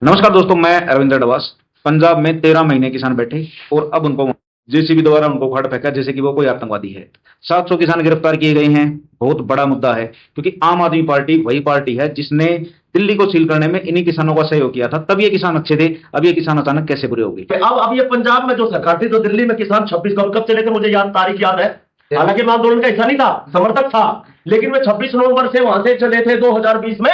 नमस्कार दोस्तों, मैं अरविंद डवास। पंजाब में 13 महीने किसान बैठे और अब उनको जेसीबी द्वारा उनको उखाड़ फेंका जैसे कि वो कोई आतंकवादी है। 700 किसान गिरफ्तार किए गए हैं। बहुत बड़ा मुद्दा है क्योंकि आम आदमी पार्टी वही पार्टी है जिसने दिल्ली को सील करने में इन्हीं किसानों का सहयोग किया था। तब ये किसान अच्छे थे, अब ये किसान अचानक कैसे बुरे हो गए। अब ये पंजाब में जो सरकार थी, जो दिल्ली में किसान 26 कब चले थे, मुझे याद, तारीख याद है। हालांकि मैं आंदोलन का हिस्सा नहीं था, समर्थक था, लेकिन मैं 26 नवंबर से वहां से चले थे 2020 में।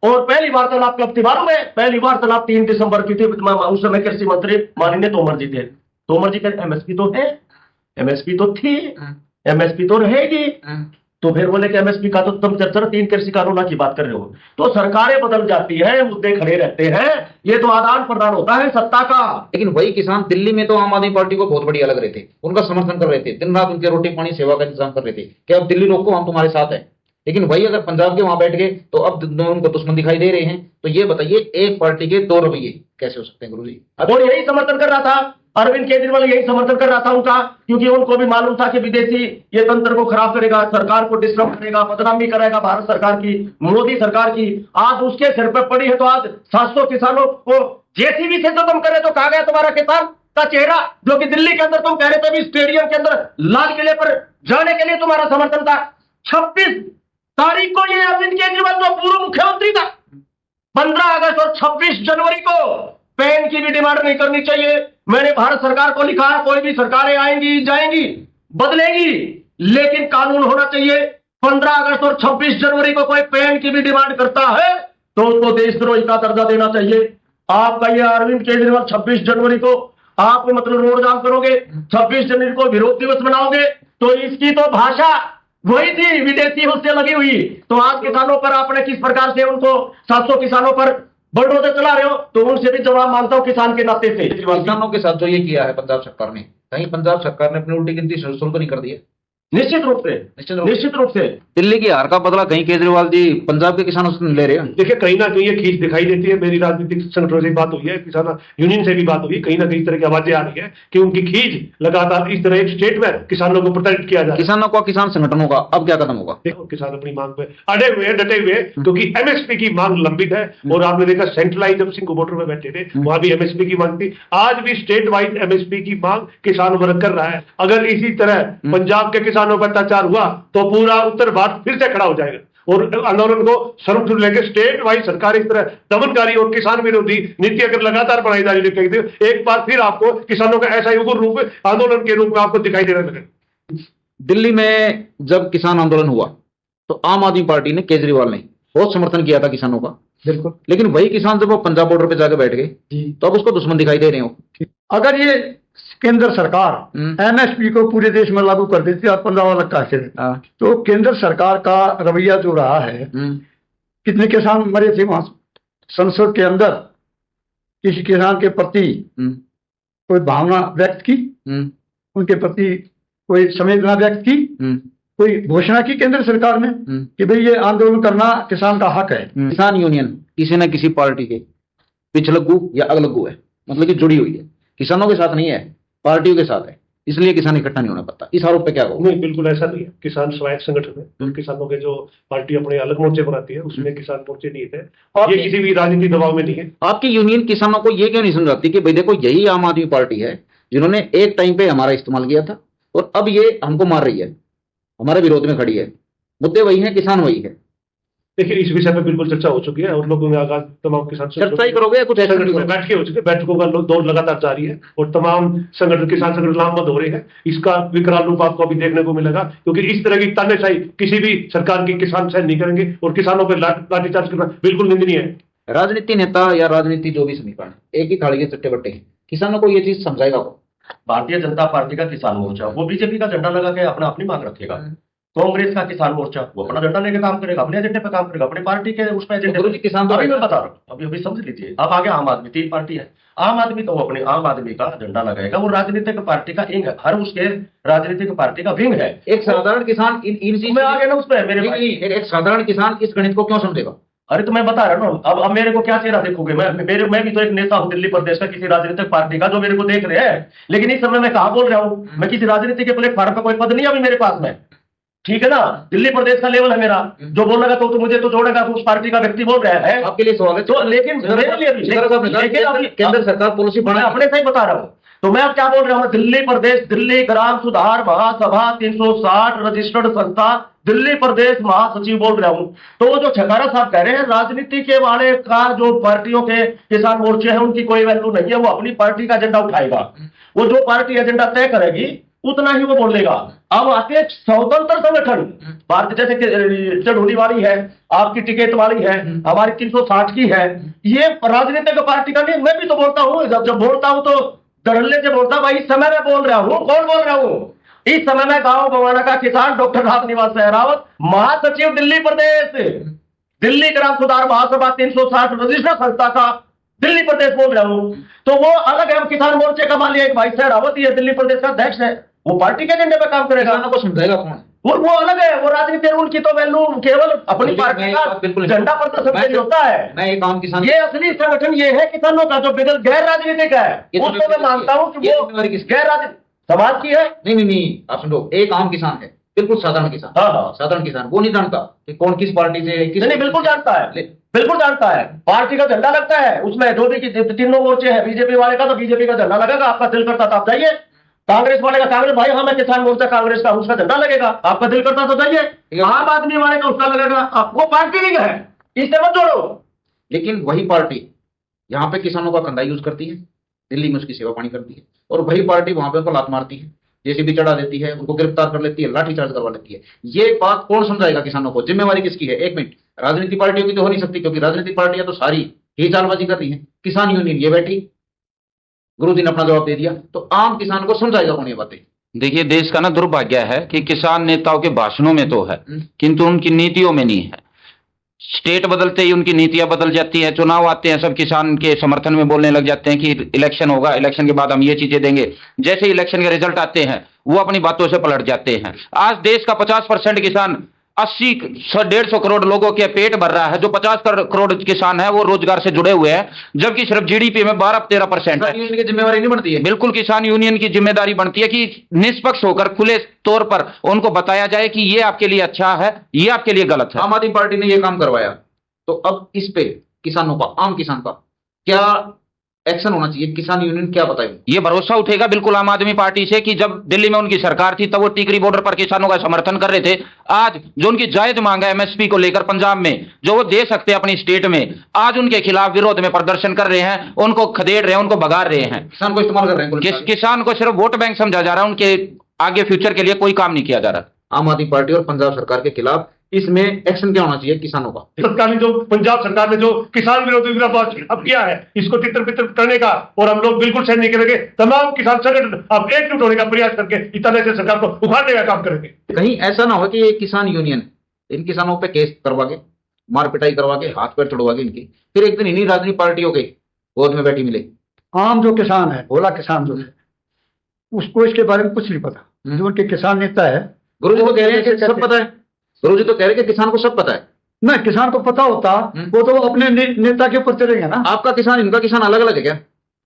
और पहली वार्तालाप कब थी मालूम है? पहली वार्तालाप 3 दिसंबर की थी। उस समय कृषि मंत्री माननीय तोमर जी थे। तोमर जी कहते एमएसपी तो है, एमएसपी तो थी, एमएसपी तो रहेगी। तो फिर बोले कि एमएसपी का तो तुम चर्चा 3 कृषि कानूनों की बात कर रहे हो। तो सरकारें बदल जाती है, मुद्दे खड़े रहते हैं, ये तो आदान प्रदान होता है सत्ता का। लेकिन वही किसान दिल्ली में तो आम आदमी पार्टी को बहुत बढ़िया लग रहे थे, उनका समर्थन कर रहे थे, दिन रात उनके रोटी पानी सेवा का इंतजाम कर रहे थे कि अब दिल्ली रोको, हम तुम्हारे साथ है। लेकिन वही अगर पंजाब के वहां बैठ गए तो अब उनको दुश्मन दिखाई दे रहे हैं। तो ये बताइए, एक पार्टी के दो रवैये कैसे हो सकते हैं गुरुजी? और यही समर्थन कर रहा था अरविंद केजरीवाल, यही समर्थन कर रहा था उनका, क्योंकि उनको भी मालूम था कि विदेशी ये तंत्र को खराब करेगा, सरकार को डिस्टर्ब करेगा, बदनामी करेगा भारत सरकार की, मोदी सरकार की। आज उसके सिर पर पड़ी है तो आज 700 किसानों को जेसीबी से तो तुम करे तो कहा गया तुम्हारा किसान का चेहरा, जो कि दिल्ली के अंदर तुम कह रहे थे भी स्टेडियम के अंदर लाल किले पर जाने के लिए तुम्हारा समर्थन था। 26 तारीख को ये अरविंद केजरीवाल जो पूर्व मुख्यमंत्री था, 15 अगस्त और 26 जनवरी को पेन की भी डिमांड नहीं करनी चाहिए। मैंने भारत सरकार को लिखा है, कोई भी सरकारें आएंगी जाएंगी बदलेंगी, लेकिन कानून होना चाहिए। 15 अगस्त और 26 जनवरी को कोई पेन की भी डिमांड करता है तो उसको देशद्रोही का दर्जा देना चाहिए। आप कहिए अरविंद केजरीवाल 26 जनवरी को आप मतलब रोड जाम करोगे, 26 जनवरी को विरोध दिवस मनाओगे, तो इसकी तो भाषा वही थी विदेशी उससे लगी हुई। तो आज किसानों पर आपने किस प्रकार से उनको 700 किसानों पर बलडोजर चला रहे हो, तो उनसे भी जवाब मांगता हूं किसान के नाते से। किसानों के साथ जो ये किया है पंजाब सरकार ने, कहीं पंजाब सरकार ने अपनी उल्टी गिनती शुरू तो नहीं कर दी है? निश्चित रूप से दिल्ली की हार का बदला कहीं केजरीवाल जी पंजाब के किसानों से ले रहे हैं। देखिए, कहीं ना कहीं ये खींच दिखाई देती है। मेरी राजनीतिक संगठनों से बात हुई है, किसान यूनियन से भी बात हुई है, कहीं ना कहीं इस तरह की आवाजें आ रही है कि उनकी खींच लगातार इस तरह एक स्टेट में किसानों को प्रताड़ित किया जा रहा है। किसानों का, किसान संगठनों का अब क्या कदम होगा? देखो, किसान अपनी मांग पे अड़े हुए हैं, डटे हुए हैं, क्योंकि एमएसपी की मांग लंबित है। और आपने देखा सेंट्रलाइज जब सिंह बॉर्डर में बैठे थे वहां भी एमएसपी की मांग थी, आज भी स्टेट वाइज एमएसपी की मांग किसान वर्ग कर रहा है। अगर इसी तरह पंजाब के किसानों पर अत्याचार हुआ तो पूरा उत्तर भारत फिर से खड़ा हो जाएगा और आंदोलन को सर्वसुर लेकर स्टेट वाइज सरकार इस तरह दमनकारी और किसान विरोधी नीति अगर लगातार बनाई जा रही है, एक बार फिर आपको किसानों का ऐसा ही उग्र रूप आंदोलन के रूप में आपको दिखाई देने लगे। दिल्ली में जब किसान आंदोलन हुआ तो आम आदमी पार्टी ने, केजरीवाल ने बहुत समर्थन किया था किसानों का। बिल्कुल। लेकिन वही किसान जब वो पंजाब बॉर्डर पे जाकर बैठ गए तो अब उसको दुश्मन दिखाई दे रहे हो। अगर ये केंद्र सरकार एमएसपी को पूरे देश में लागू कर देती है और पंजाब अलग कैसे देता, तो केंद्र सरकार का रवैया जो रहा है, कितने किसान मरे थे वहां संसद के अंदर, किसी किसान के प्रति कोई भावना व्यक्त की, उनके प्रति कोई संवेदना व्यक्त की, कोई घोषणा की केंद्र सरकार ने कि भाई ये आंदोलन करना किसान का हक है। किसान यूनियन किसी न किसी पार्टी के पिछलग्गू या अगलग्गू है, मतलब कि जुड़ी हुई है, किसानों के साथ नहीं है, पार्टियों के साथ है, इसलिए किसान इकट्ठा नहीं होना पाता। इस आरोप पे क्या कहो? नहीं, बिल्कुल ऐसा नहीं है। किसान स्वायत्त संगठन है, तो किसानों के जो पार्टी अपने अलग मोर्चे बनाती है उसमें किसान मोर्चे नहीं थे, ये किसी भी राजनीतिक दबाव में नहीं है। आपकी यूनियन किसानों को ये क्यों नहीं समझाती कि भाई देखो, यही आम आदमी पार्टी है जिन्होंने एक टाइम पे हमारा इस्तेमाल किया था और अब ये हमको मार रही है, हमारे विरोध में खड़ी है, मुद्दे वही है, किसान वही है। देखिए, इस विषय पर बिल्कुल चर्चा हो चुकी है और लोगों में आगाज तमाम किसान चर्चा ही करोगे, कुछ ऐसा नहीं बैठ के हो चुके, बैठकों का दौर लगातार जारी है और तमाम संगठन, किसान संगठन लामबंद हो रहे हैं। इसका विकराल रूप आपको अभी देखने को मिलेगा, क्योंकि इस तरह की तानाशाही किसी भी सरकार की किसान सहन नहीं करेंगे और किसानों पर लाठीचार्ज करना बिल्कुल निंदनीय है। राजनीति नेता या राजनीति जो भी समीकरण एक ही थाली के चट्टे बट्टे हैं, किसानों को ये चीज समझाएगा वो? भारतीय जनता पार्टी का किसान मोर्चा वो बीजेपी का झंडा लगा के अपना अपनी मांग रखेगा। कांग्रेस का किसान मोर्चा वो अपना झंडा लेकर काम करेगा, अपने एजेंडे पे काम करेगा, अपने पार्टी के उसमें एजेंडे। किसान तो अभी मैं बता रहा हूँ, अभी समझ लीजिए। अब आगे आम आदमी, 3 पार्टी है। आम आदमी तो वो अपने आम आदमी का झंडा लगाएगा, वो राजनीतिक पार्टी का विंग है, हर उसके राजनीतिक पार्टी का विंग है। एक साधारण किसान इन मैं आगे ना उसमें मेरे एक साधारण किसान इस गणित को क्यों समझेगा? अरे तो मैं बता रहा हूँ, अब मेरे को क्या चेहरा देखोगे? मैं भी तो एक नेता हूँ दिल्ली प्रदेश का, किसी राजनीतिक पार्टी का, जो मेरे को देख रहे हैं। लेकिन इस समय मैं कहा बोल रहा हूँ, मैं किसी राजनीति के प्लेटफॉर्म पर कोई पद नहीं है अभी मेरे पास में। ठीक है ना, दिल्ली प्रदेश का लेवल है मेरा, जो बोलेगा तो मुझे तो जोड़ेगा, तो उस पार्टी का व्यक्ति बोल रहा है। आपके लिए सवाल है तो लेकिन केंद्र सरकार पॉलिसी मैं अपने से ही बता रहा हूँ। तो मैं अब क्या बोल रहा हूँ, दिल्ली प्रदेश, दिल्ली ग्राम सुधार महासभा 360 रजिस्टर्ड संस्था, दिल्ली प्रदेश महासचिव बोल रहा हूं। तो वो जो छकारा साहब कह रहे हैं, राजनीति के वाले का जो पार्टियों के किसान मोर्चे हैं उनकी कोई वैल्यू नहीं है, वो अपनी पार्टी का एजेंडा उठाएगा, वो जो पार्टी एजेंडा तय करेगी उतना ही वो बोलेगा। अब आते हैं स्वतंत्र संगठन, भारत जैसे चढ़ोली वाली है, आपकी टिकट वाली है, हमारी 360 की है, ये राजनीतिक पार्टी का नहीं। मैं भी तो बोलता हूँ, जब बोलता हूँ तो धड़ल्ले से बोलता, भाई इस समय मैं बोल रहा हूँ, कौन बोल रहा हूँ, इस समय में गांव बवाना का किसान डॉक्टर रामनिवास सहरावत, महासचिव दिल्ली प्रदेश, दिल्ली ग्राम सुधार महासभा 360 रजिस्टर्ड संस्था का दिल्ली प्रदेश बोल रहा हूं। तो वो अलग है, किसान मोर्चे का मान लिया एक भाई सहरावत, ये दिल्ली प्रदेश का अध्यक्ष है, वो पार्टी के एजेंडे पे काम करेगा, को समझाएगा कौन? वो अलग है, वो राजनीति, उनकी तो वैल्यू केवल अपनी पार्टी का झंडा प्रदर्शन नहीं होता है। मैं एक आम किसान, ये असली संगठन ये है किसानों का, जो बिगल गैर राजनीतिक है, उसको मैं मानता हूँ कि वो गैर राजनीतिक समाज की है। नहीं, आप सुनो, एक आम किसान है, बिल्कुल साधारण किसान, हाँ, साधारण किसान, वो नहीं जानता कि कौन किस पार्टी से नहीं, बिल्कुल जानता है, बिल्कुल जानता है। पार्टी का झंडा लगता है उसमें, जो भी तीनों मोर्चे हैं, बीजेपी वाले का तो बीजेपी का झंडा लगेगा, आपका दिल करता तो आप जाइए, कांग्रेस वाले का कांग्रेस, भाई हमें किसान मोर्चा कांग्रेस का, उसका झंडा लगेगा, आपका दिल करता तो जाइए, आम आदमी वाले का उसका लगेगा, आपको पार्टी नहीं है, इससे मत जोड़ो। लेकिन वही पार्टी यहाँ पे किसानों का कंधा यूज करती है, दिल्ली में उसकी सेवा पानी करती है, और वही पार्टी वहां पे उनको लात मारती है, जेसीबी चढ़ा देती है, उनको गिरफ्तार कर लेती है, लाठीचार्ज करवा लेती है। ये बात कौन समझाएगा किसानों को? जिम्मेवारी किसकी है? एक मिनट, राजनीति पार्टियों की तो हो नहीं सकती, क्योंकि राजनीतिक पार्टियां तो सारी ही चालबाजी कर रही है। किसान यूनियन ये बैठी, गुरुजी ने अपना जवाब दे दिया, तो आम किसान को समझाएगा कौन ये बातें? देखिए, देश का ना दुर्भाग्य है कि किसान नेताओं के भाषणों में तो है, किंतु उनकी नीतियों में नहीं है। स्टेट बदलते ही उनकी नीतियां बदल जाती है, चुनाव आते हैं, सब किसान के समर्थन में बोलने लग जाते हैं कि इलेक्शन होगा, इलेक्शन के बाद हम ये चीजें देंगे। जैसे ही इलेक्शन के रिजल्ट आते हैं वो अपनी बातों से पलट जाते हैं। आज देश का 50% किसान 80-150 करोड़ लोगों के पेट भर रहा है, जो 50 करोड़ किसान है वो रोजगार से जुड़े हुए हैं, जबकि सिर्फ जीडीपी में 12-13% है। यूनियन की जिम्मेवारी नहीं बनती है? बिल्कुल किसान यूनियन की जिम्मेदारी बनती है कि निष्पक्ष होकर खुले तौर पर उनको बताया जाए कि ये आपके लिए अच्छा है, ये आपके लिए गलत है। आम आदमी पार्टी ने ये काम करवाया, तो अब इस पे किसानों का, आम किसान का क्या एक्शन होना चाहिए? किसान यूनियन क्या बताएगी? ये भरोसा उठेगा बिल्कुल आम आदमी पार्टी से कि जब दिल्ली में उनकी सरकार थी तब वो टिकरी बॉर्डर पर किसानों का समर्थन कर रहे थे। आज जो उनकी जायज मांग है एमएसपी को लेकर पंजाब में, जो वो दे सकते हैं अपनी स्टेट में, आज उनके खिलाफ विरोध में प्रदर्शन कर रहे हैं, उनको खदेड़ रहे हैं, उनको भगा रहे हैं, किसान को इस्तेमाल कर रहे हैं। किसान को सिर्फ वोट बैंक समझा जा रहा है, उनके आगे फ्यूचर के लिए कोई काम नहीं किया जा रहा। आम आदमी पार्टी और पंजाब सरकार के खिलाफ इसमें एक्शन क्या होना चाहिए किसानों का? सरकार ने जो, पंजाब सरकार ने जो किसान विरोधी विरोध अब किया है, इसको तितर बितर करने का, और हम लोग बिल्कुल सहन नहीं करेंगे। तमाम किसान संगठन अब एकजुट होने का प्रयास करके इस तरह से सरकार को उखाड़ने का काम करेंगे। कहीं ऐसा ना हो कि ये किसान यूनियन इन किसानों पे केस करवा के, मार पिटाई करवा के, हाथ पैर तोड़वा के इनकी, फिर एक दिन इन्हीं राजनीतिक पार्टियों के गोद में बैठी मिले। आम जो किसान है, भोला किसान जो है, उसको इसके बारे में कुछ नहीं पता। जो उनके किसान नेता है, गुरुजी तो कह रहे हैं कि सब पता है, गुरुजी तो कह रहे हैं कि किसान को सब पता है। ना, किसान को पता होता वो तो अपने नेता के ऊपर चलेगा ना। आपका किसान इनका किसान अलग अलग है क्या?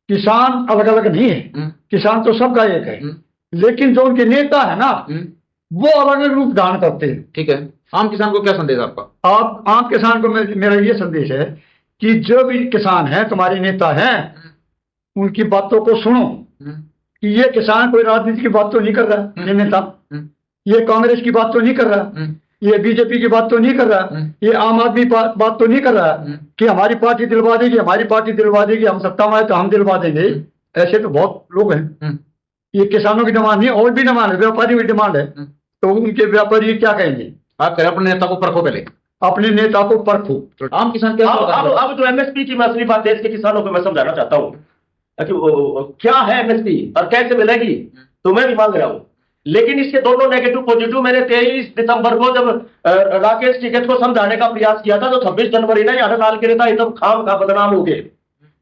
किसान अलग अलग नहीं है, किसान तो सबका एक है, लेकिन जो उनके नेता है ना वो अलग अलग रूप धारण करते हैं। ठीक है, आम किसान को क्या संदेश आपका? आप आम किसान को मेरा ये संदेश है कि जो भी किसान है, तुम्हारे नेता हैं, उनकी बातों को सुनो कि ये किसान कोई राजनीति की बात तो नहीं कर रहा, ये नेता ये कांग्रेस की बात तो नहीं कर रहा, ये बीजेपी की बात तो नहीं कर रहा, ये आम आदमी बात तो नहीं कर रहा कि हमारी पार्टी दिलवा देगी, हमारी पार्टी दिलवा देगी, हम सत्ता में आए तो हम दिलवा देंगे। ऐसे तो बहुत लोग हैं। ये किसानों की डिमांड नहीं, और भी डिमांड है, व्यापारी की डिमांड है। तो उनके व्यापारी क्या कहेंगे? आप कह रहे अपने नेता को परखो, पहले अपने नेता को परखो। आम किसान क्या? अब जो एमएसपी की मैं असली बात देश के किसानों को मैं समझाना चाहता हूँ कि क्या है एमएसपी और कैसे मिलेगी, तो मैं भी मांग रहा हूँ। लेकिन इसके दोनों नेगेटिव पॉजिटिव मैंने 23 दिसंबर को जब राकेश टिकैत को समझाने का प्रयास किया था, तो 26 जनवरी ना यार लाल किले था एकदम खाम का बदनाम हो गए।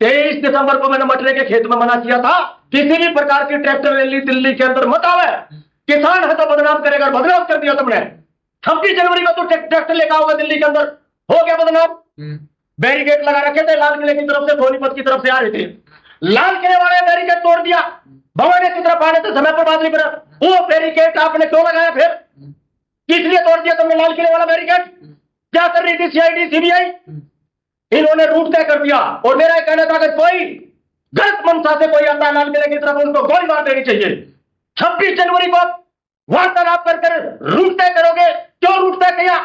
23 दिसंबर को मैंने मटरे के खेत में मना किया था, किसी भी प्रकार की ट्रैक्टर रैली दिल्ली के अंदर मत आवे, किसान है तो बदनाम करेगा, बदनाम कर दिया तुमने। 26 जनवरी को तो ट्रैक्टर लेकर आओगे दिल्ली के अंदर, हो गया बदनाम। बैरिकेड लगा रखे थे लाल किले की तरफ से, सोनीपत की तरफ से आ रहे थे, लाल किले वाले बैरिकेड तोड़ दिया, भवानी की तरफ आने थे समय पर बादली पर, वो बैरिकेड आपने क्यों लगाया? फिर किस लिए तोड़ दिया तुमने लाल किले वाला बैरिकेड? क्या कर रही थी सीआईडी सीबीआई? इन्होंने रूट तय कर दिया। और मेरा यह कहना था, अगर कोई गलत मंशा से कोई आता है लाल किले की तरफ, उनको गोली मार देनी चाहिए। 26 जनवरी को वार्तालाप कर रूट तय करोगे। क्यों रूट तय किया?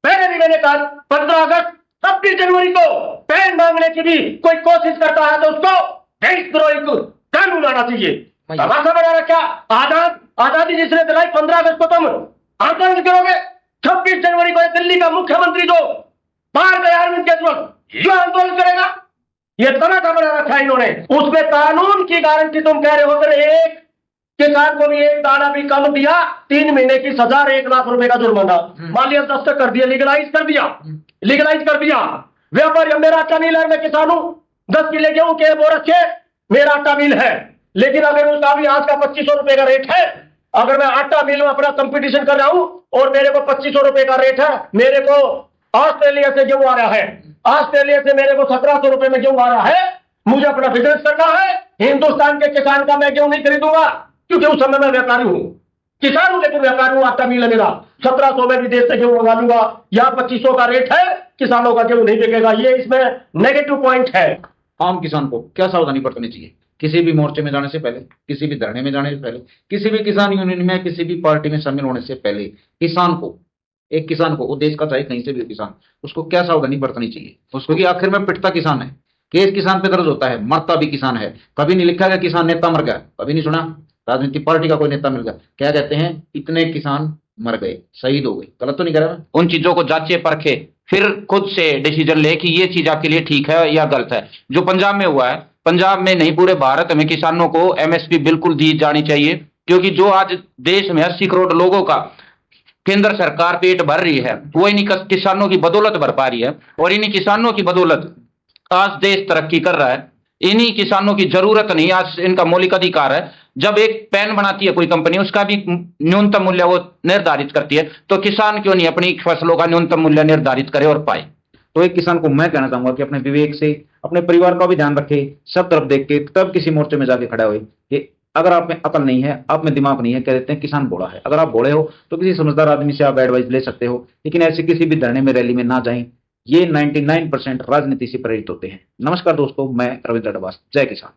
पहले भी मैंने कहा 15 अगस्त 26 जनवरी को पैन मांगने की भी कोई कोशिश करता है तो उसको देशद्रोही को कानून आना चाहिए। तमाशा बना रखा। आजादी जिसने दिलाई 15 अगस्त को तुम आंदोलन करोगे। 26 जनवरी को दिल्ली का मुख्यमंत्री जो बाहर गया अरविंद केजरीवाल, ये आंदोलन करेगा। ये तमाशा बना रखा है इन्होंने। उसमें कानून की गारंटी तुम कह रहे हो, अगर एक किसान को भी एक दाना भी कम दिया 3 महीने की सजा, 1 लाख रुपए का जुर्माना। मालिया दस्तक कर दिया, लीगलाइज कर दिया। व्यापारी, मेरा आटा मिल है, मैं किसान हूं, 10 किले गेहूं के वो रखे, मेरा आटा मिल है, लेकिन अगर उसका भी आज का 2500 रुपए का रेट है, अगर मैं आटा मिल में अपना कंपटीशन कर रहा हूं और मेरे को 2500 रुपए का रेट है, मेरे को ऑस्ट्रेलिया से गेहूं आ रहा है, ऑस्ट्रेलिया से मेरे को 1700 रुपए में गेहूं आ रहा है, मुझे अपना बिजनेस करना है, हिंदुस्तान के किसान का मैं गेहूं नहीं खरीदूंगा, क्योंकि उस समय मैं व्यापारी हूं, किसान हूं लेकिन व्यापारी हूं। आटा मिल है मेरा, 1700 में विदेश से गेहूं मंगा लूंगा, या 2500 का रेट है, किसानों का गेहूं नहीं बिकेगा। ये इसमें नेगेटिव पॉइंट है। आम किसान को क्या सावधानी बरतनी चाहिए किसी भी मोर्चे में जाने से पहले, किसी भी धरने में जाने से पहले, किसी भी किसान यूनियन में, किसी भी पार्टी में शामिल होने से पहले? किसान को, एक किसान को, वो देश का चाहे कहीं से भी किसान, उसको क्या सावधानी बरतनी चाहिए? उसको कि आखिर में पिटता किसान है, केस किसान पे दर्ज होता है, मरता भी किसान है। कभी नहीं लिखा गया किसान नेता मर गया, कभी नहीं सुना राजनीतिक पार्टी का कोई नेता मिल गया। क्या कहते हैं, इतने किसान मर गए, शहीद हो गए। गलत तो नहीं कर रहा? उन चीजों को जांचे परखे, फिर खुद से डिसीजन ले कि ये चीज आपके लिए ठीक है या गलत है। जो पंजाब में हुआ है, पंजाब में नहीं पूरे भारत में किसानों को एमएसपी बिल्कुल दी जानी चाहिए, क्योंकि जो आज देश में 80 करोड़ लोगों का केंद्र सरकार पेट भर रही है, वो इन्हीं किसानों की बदौलत भर पा रही है। और इन्हीं किसानों की बदौलत आज देश तरक्की कर रहा है। इन्हीं किसानों की जरूरत नहीं, आज इनका मौलिक अधिकार है। जब एक पेन बनाती है कोई कंपनी, उसका भी न्यूनतम मूल्य वो निर्धारित करती है, तो किसान क्यों नहीं अपनी फसलों का न्यूनतम मूल्य निर्धारित करे और पाए? तो एक किसान को मैं कहना चाहूंगा कि अपने विवेक से अपने परिवार का भी ध्यान रखे, सब तरफ देख के तब किसी मोर्चे में जाके खड़ा हुए। कि अगर आप में अकल नहीं है, आप में दिमाग नहीं है, कह देते हैं किसान भोला है। अगर आप भोले हो तो किसी समझदार आदमी से आप एडवाइस ले सकते हो, लेकिन ऐसे किसी भी धरने में, रैली में ना जाएं। ये 99% राजनीति से प्रेरित होते हैं। नमस्कार दोस्तों, मैं रविंद्र डबास। जय किसान।